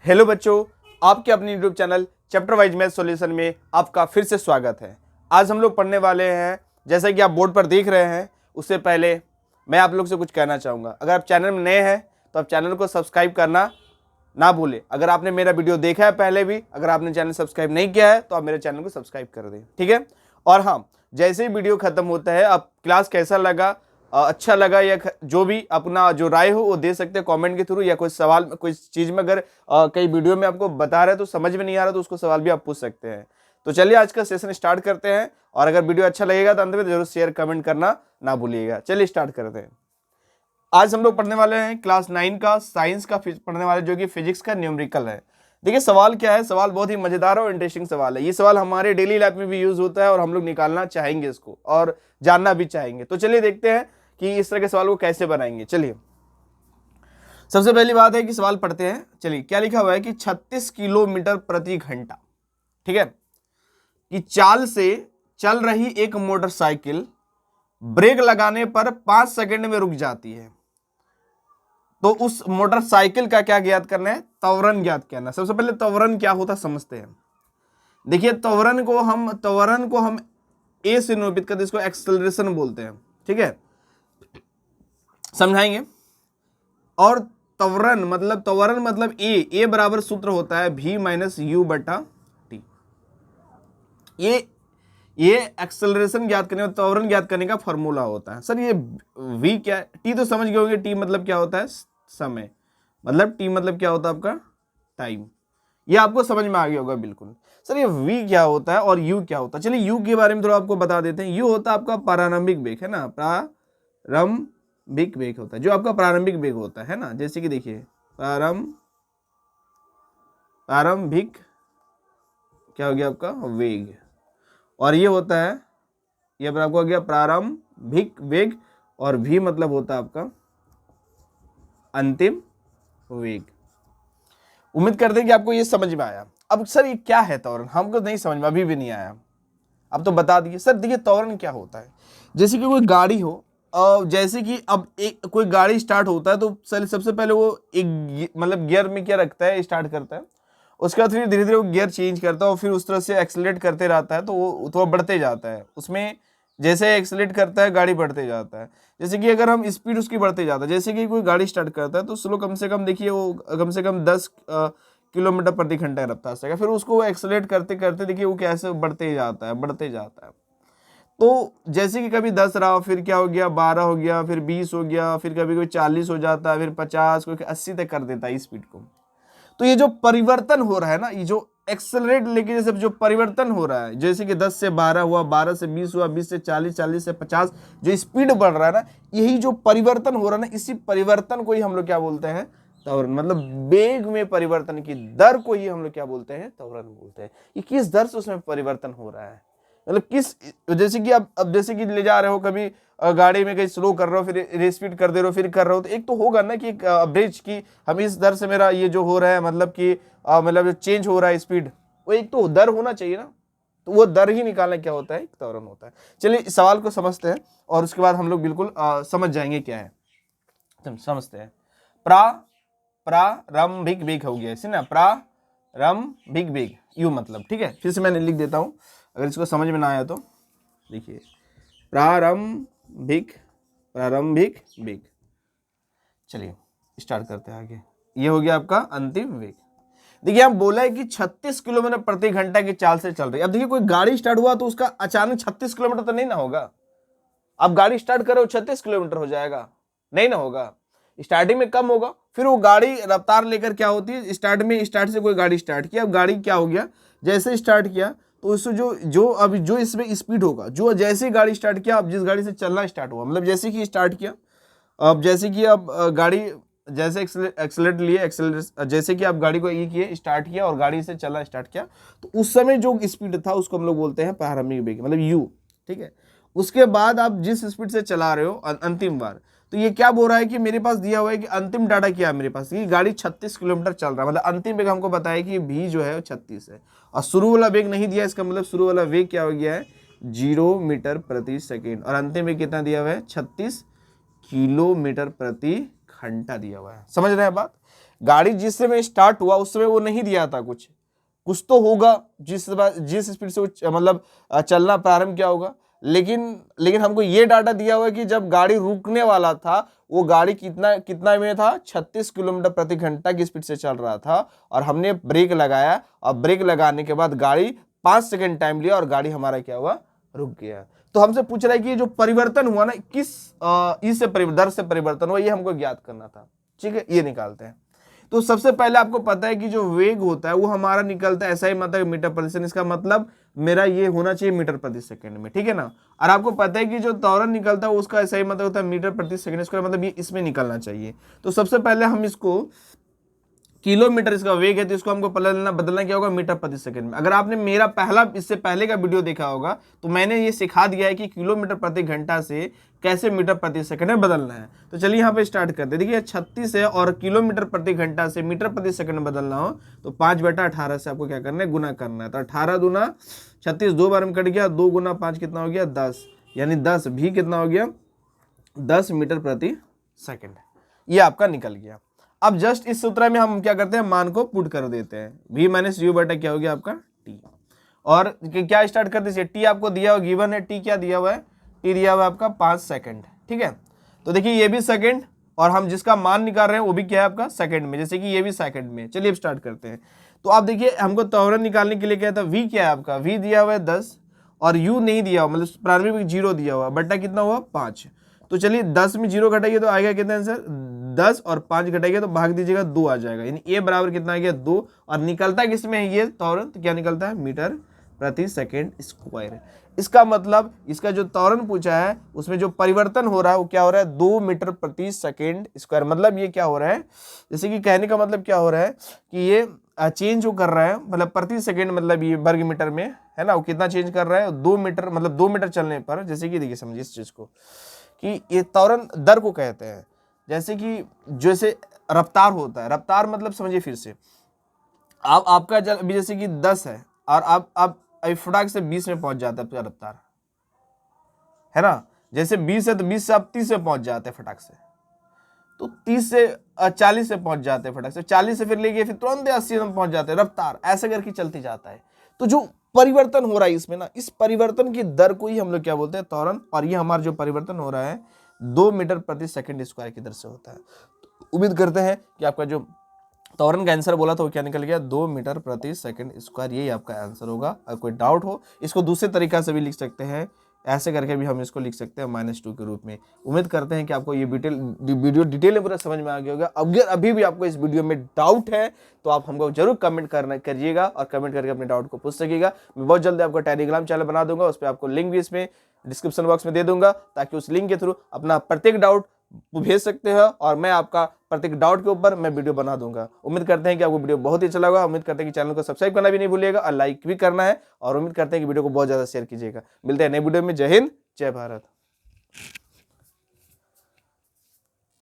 Hello बच्चों, आपके अपने YouTube channel chapter wise math solution में आपका फिर से स्वागत है। आज हम लोग पढ़ने वाले हैं, जैसा कि आप बोर्ड पर देख रहे हैं। उससे पहले मैं आप लोग से कुछ कहना चाहूँगा। अगर आप चैनल में नए हैं तो आप चैनल को सब्सक्राइब करना ना भूलें। अगर आपने मेरा वीडियो देखा है पहले भी, अगर आपने चैनल सब्सक्राइब नहीं किया है तो आप मेरे चैनल को सब्सक्राइब कर दें, ठीक है। और हाँ, जैसे ही वीडियो खत्म होता है, आप क्लास कैसा लगा, अच्छा लगा या जो भी अपना जो राय हो वो दे सकते हैं कमेंट के थ्रू, या कोई सवाल कोई चीज़ में अगर कई वीडियो में आपको बता रहे हैं तो समझ में नहीं आ रहा तो उसको सवाल भी आप पूछ सकते हैं। तो चलिए आज का सेशन स्टार्ट करते हैं, और अगर वीडियो अच्छा लगेगा तो अंत में जरूर शेयर कमेंट करना ना भूलिएगा। चलिए स्टार्ट करते हैं। आज हम लोग पढ़ने वाले हैं क्लास 9 का साइंस का पढ़ने वाले, जो कि फिजिक्स का न्यूमेरिकल है। देखिए सवाल क्या है, सवाल बहुत ही मजेदार और इंटरेस्टिंग सवाल है। ये सवाल हमारे डेली लाइफ में भी यूज होता है और हम लोग निकालना चाहेंगे इसको और जानना भी चाहेंगे। तो चलिए देखते हैं कि इस तरह के सवाल को कैसे बनाएंगे। चलिए सबसे पहली बात है कि सवाल पढ़ते हैं। चलिए क्या लिखा हुआ है कि 36 किलोमीटर प्रति घंटा, ठीक है, कि चाल से चल रही एक मोटरसाइकिल ब्रेक लगाने पर 5 सेकंड में रुक जाती है, तो उस मोटरसाइकिल का क्या ज्ञात करना है? त्वरण ज्ञात करना है। सबसे पहले त्वरण क्या होता है समझते हैं। देखिए त्वरण को हम ए से निरूपित करते हैं, इसको एक्सेलरेशन बोलते हैं, ठीक है, समझाएंगे। और त्वरण मतलब ए बराबर सूत्र होता है v माइनस यू बटा टी। ये एक्सेलरेशन ज्ञात करने, त्वरण ज्ञात करने का फॉर्मूला होता है। सर ये v क्या है? टी तो समझ गए होंगे। टी मतलब क्या होता है? समय। मतलब टी मतलब क्या होता है? आपका टाइम। ये आपको समझ में आ गया होगा बिल्कुल। सर ये v क्या होता है और u क्या होता है? चलिए u के बारे में थोड़ा आपको बता देते हैं। u होता है आपका प्रारंभिक वेग, है ना, प्रारंभिक वेग होता है, जो आपका प्रारंभिक वेग होता है ना। जैसे कि देखिए प्रारंभिक क्या हो गया आपका? वेग। और ये होता है, ये पर आपको हो गया प्रारंभिक वेग, और v मतलब होता है आपका अंतिम वेग। उम्मीद करते हैं कि आपको ये समझ में आया। अब सर ये क्या है त्वरण? हमको नहीं समझ में, अभी भी नहीं आया। अब तो बता दिए। सर देखिए त्वरण क्या होता है, जैसे कि कोई गाड़ी हो, जैसे कि अब एक कोई गाड़ी स्टार्ट होता है तो सबसे पहले वो एक मतलब गियर में क्या रखता है, स्टार्ट करता है। उसके बाद फिर धीरे धीरे वो गियर चेंज करता है और फिर उस तरह से एक्सेलरेट करते रहता है, तो वो थोड़ा बढ़ते जाता है। उसमें जैसे एक्सेलरेट करता है गाड़ी बढ़ते जाता है। जैसे कि अगर हम स्पीड उसकी बढ़ते जाता है, जैसे कि कोई गाड़ी स्टार्ट करता है तो स्लो कम से कम, देखिए वो कम से कम 10 किलोमीटर प्रति घंटा रफ्तार से, फिर उसको एक्सेलरेट करते करते देखिए वो कैसे बढ़ते जाता है। तो जैसे कि कभी 10 रहा, फिर क्या हो गया 12 हो गया, फिर 20 हो गया, फिर कभी कोई 40 हो जाता है, फिर 50, कोई 80 तक कर देता है स्पीड को। तो ये जो परिवर्तन हो रहा है ना, ये जो एक्सेलरेट लेके जैसे जो परिवर्तन हो रहा है, जैसे कि 10 से 12 हुआ, 12 से 20 हुआ, 20 से 40, 40 से 50, जो स्पीड बढ़ रहा है ना, यही जो परिवर्तन हो रहा है ना, इसी परिवर्तन को ही हम लोग क्या बोलते हैं? त्वरण। मतलब वेग में परिवर्तन की दर को ही हम लोग क्या बोलते हैं? त्वरण बोलते हैं। ये किस दर से उसमें परिवर्तन हो रहा है, मतलब किस, जैसे कि अब जैसे कि ले जा रहे हो, कभी गाड़ी में कहीं स्लो कर रहे हो, फिर स्पीड कर दे रहे हो, फिर कर रहे हो, तो एक तो होगा ना कि एवरेज की हम इस दर से मेरा ये जो हो रहा है, मतलब कि मतलब जो चेंज हो रहा है स्पीड, वो एक तो दर होना चाहिए ना। तो वो दर ही निकालना क्या होता है? एक त्वरण होता है। चलिए इस सवाल को समझते हैं और उसके बाद हम लोग बिल्कुल समझ जाएंगे क्या है। समझते हैं। प्रारंभिक वेग हो गया इसे ना, प्रारंभिक वेग यू मतलब, ठीक है। फिर से मैंने लिख देता हूं अगर इसको समझ में ना आया तो। देखिए प्रारंभिक वेग। चलिए स्टार्ट करते हैं आगे। ये हो गया आपका अंतिम वेग। देखिए हम बोला है कि 36 किलोमीटर प्रति घंटा की चाल से चल रही है। अब देखिए कोई गाड़ी स्टार्ट हुआ तो उसका अचानक 36 किलोमीटर तो नहीं ना होगा। आप गाड़ी स्टार्ट करो 36 किलोमीटर हो जाएगा? नहीं ना होगा। स्टार्टिंग में कम होगा, फिर वो गाड़ी रफ्तार लेकर क्या होती है, स्टार्ट से कोई गाड़ी स्टार्ट किया, अब गाड़ी क्या हो गया, जैसे स्टार्ट किया तो उससे जो इसमें स्पीड होगा, जो जैसे गाड़ी स्टार्ट किया, अब जिस गाड़ी से चलना स्टार्ट हुआ, मतलब जैसे कि स्टार्ट किया, अब जैसे कि अब गाड़ी जैसे एक्सेलरेट लिए, जैसे कि आप गाड़ी को ये किए, स्टार्ट किया और गाड़ी से चलना स्टार्ट किया, तो उस समय जो स्पीड था उसको हम लोग बोलते हैं प्रारंभिक वेग, मतलब यू, ठीक है। उसके बाद आप जिस स्पीड से चला रहे हो अंतिम बार, तो ये क्या बोल रहा है कि मेरे पास दिया हुआ है कि अंतिम डाटा क्या है मेरे पास, ये गाड़ी 36 किलोमीटर चल रहा है, मतलब अंतिम वेग हमको बताया कि v जो है 36 है, और शुरू वाला वेग नहीं दिया, इसका मतलब शुरू वाला वेग क्या हो गया है? 0 मीटर प्रति सेकेंड, और अंतिम वेग कितना दिया हुआ है? 36 किलोमीटर प्रति घंटा दिया हुआ है। समझ रहे हैं बात? गाड़ी जिस समय स्टार्ट हुआ उस समय वो नहीं दिया था, कुछ तो होगा जिस स्पीड से वो मतलब चलना प्रारंभ किया होगा, लेकिन हमको ये डाटा दिया हुआ है कि जब गाड़ी रुकने वाला था वो गाड़ी कितना में था, 36 किलोमीटर प्रति घंटा की स्पीड से चल रहा था, और हमने ब्रेक लगाया और ब्रेक लगाने के बाद गाड़ी 5 सेकंड टाइम लिया और गाड़ी हमारा क्या हुआ, रुक गया। तो हमसे पूछ रहा है कि ये जो परिवर्तन हुआ ना, किस दर से परिवर्तन हुआ, ये हमको ज्ञात करना था। ठीक है, ये निकालते हैं। तो सबसे पहले आपको पता है कि जो वेग होता है वो हमारा निकलता है ऐसा ही मतलब मीटर प्रति सेकंड, इसका मतलब मेरा ये होना चाहिए मीटर प्रति सेकंड में, ठीक है ना। और आपको पता है कि जो त्वरण निकलता है उसका ऐसा ही मतलब होता है मीटर प्रति सेकंड, इसका मतलब ये इसमें निकलना चाहिए। तो सबसे पहले हम इसको किलोमीटर, इसका वेग है तो इसको हमको बदलना क्या होगा, मीटर प्रति सेकंड में। अगर आपने मेरा इससे पहले का वीडियो देखा होगा तो मैंने ये सिखा दिया है कि किलोमीटर प्रति घंटा से कैसे मीटर प्रति सेकंड में बदलना है। तो चलिए यहाँ पे स्टार्ट करते हैं। देखिए 36 है और किलोमीटर प्रति घंटा से मीटर प्रति सेकंड में बदलना हो तो 5/18 से आपको क्या करना है, गुना करना है। तो 18 दूना 36, 2 बार में कट गया, 2 गुना 5 कितना हो गया, 10, यानी 10 भी कितना हो गया, 10 मीटर प्रति सेकंड। ये आपका निकल गया। अब जस्ट इस सूत्र में हम क्या करते हैं, मान को पुट कर देते हैं, v माइनस यू बटा क्या हो गया आपका t, और क्या स्टार्ट कर दीजिए, t आपको दिया हुआ गिवन है, t क्या दिया हुआ है, t दिया हुआ है आपका 5 सेकंड। ठीक है, तो देखिए ये भी सेकंड और हम जिसका मान निकाल रहे हैं वो भी क्या है आपका सेकंड में, जैसे कि ये भी सेकंड में। चलिए अब स्टार्ट करते हैं। तो आप देखिए हमको त्वरण निकालने के लिए क्या था, v क्या है आपका, v दिया हुआ है 10 और u नहीं दिया हुआ, मतलब प्रारंभिक 0 दिया हुआ, बटा कितना हुआ 5। तो चलिए 10 में 0 घटाइए तो आएगा कितना आंसर, 10 और 5 घटाइए तो भाग दीजिएगा 2 आ जाएगा, यानी a बराबर कितना आ गया 2। और निकलता किसमें है ये त्वरण, तो क्या निकलता है, मीटर प्रति सेकंड स्क्वायर। इसका मतलब इसका जो त्वरण पूछा है उसमें जो परिवर्तन हो रहा है वो क्या हो रहा है, 2 मीटर प्रति सेकंड स्क्वायर। मतलब ये क्या हो रहा है, जैसे कि कहने का मतलब क्या हो रहा है कि ये चेंज जो कर रहा है, मतलब प्रति सेकंड, मतलब ये वर्ग मीटर में है ना, वो कितना चेंज कर रहा है, 2 मीटर, मतलब 2 मीटर चलने पर। जैसे कि देखिए समझिए इस चीज को कि ये त्वरण दर को कहते हैं, जैसे कि जैसे रफ्तार होता है, रफ्तार मतलब समझिए फिर से, आपका अभी जैसे कि 10 है और आप अभी फटाक से 20 में पहुंच जाता है आपका रफ्तार, है ना। जैसे 20 है तो 20 से आप 30 में पहुंच जाते हैं फटाक से, तो 30 से 40 से पहुंच जाते हैं फटाक से, 40 से फिर लेके फिर तुरंत 80 में पहुंच जाते हैं, रफ्तार ऐसे करके चलती जाता है। तो जो परिवर्तन हो रहा है इसमें ना, इस परिवर्तन की दर को ही हम लोग क्या बोलते हैं, त्वरण। और ये हमारा जो परिवर्तन हो रहा है 2 मीटर प्रति सेकंड स्क्वायर की दर से होता है। तो उम्मीद करते हैं कि आपका जो त्वरण का आंसर बोला था वो क्या निकल गया, 2 मीटर प्रति सेकंड स्क्वायर, यही आपका आंसर होगा। अगर कोई डाउट हो इसको दूसरे तरीका से भी लिख सकते हैं, ऐसे करके भी हम इसको लिख सकते हैं -2 के रूप में। उम्मीद करते हैं कि आपको ये वीडियो डिटेल में पूरा समझ में आ गया होगा। अगर अभी भी आपको इस वीडियो में डाउट है तो आप हमको जरूर कमेंट करिएगा और कमेंट करके अपने डाउट को पूछ सकिएगा। मैं बहुत जल्दी आपको टेलीग्राम चैनल बना दूंगा, उस पर आपको लिंक भी इसमें डिस्क्रिप्शन बॉक्स में दे दूंगा, ताकि उस लिंक के थ्रू अपना प्रत्येक डाउट भेज सकते हैं और मैं आपका प्रत्येक डाउट के ऊपर मैं वीडियो बना दूंगा। उम्मीद करते हैं कि आपको वीडियो बहुत ही अच्छा लगा। उम्मीद करते हैं कि चैनल को सब्सक्राइब करना भी नहीं भूलिएगा और लाइक भी करना है, और उम्मीद करते हैं कि वीडियो को बहुत ज़्यादा शेयर कीजिएगा। मिलते हैं नए वीडियो में। जय हिंद, जय भारत।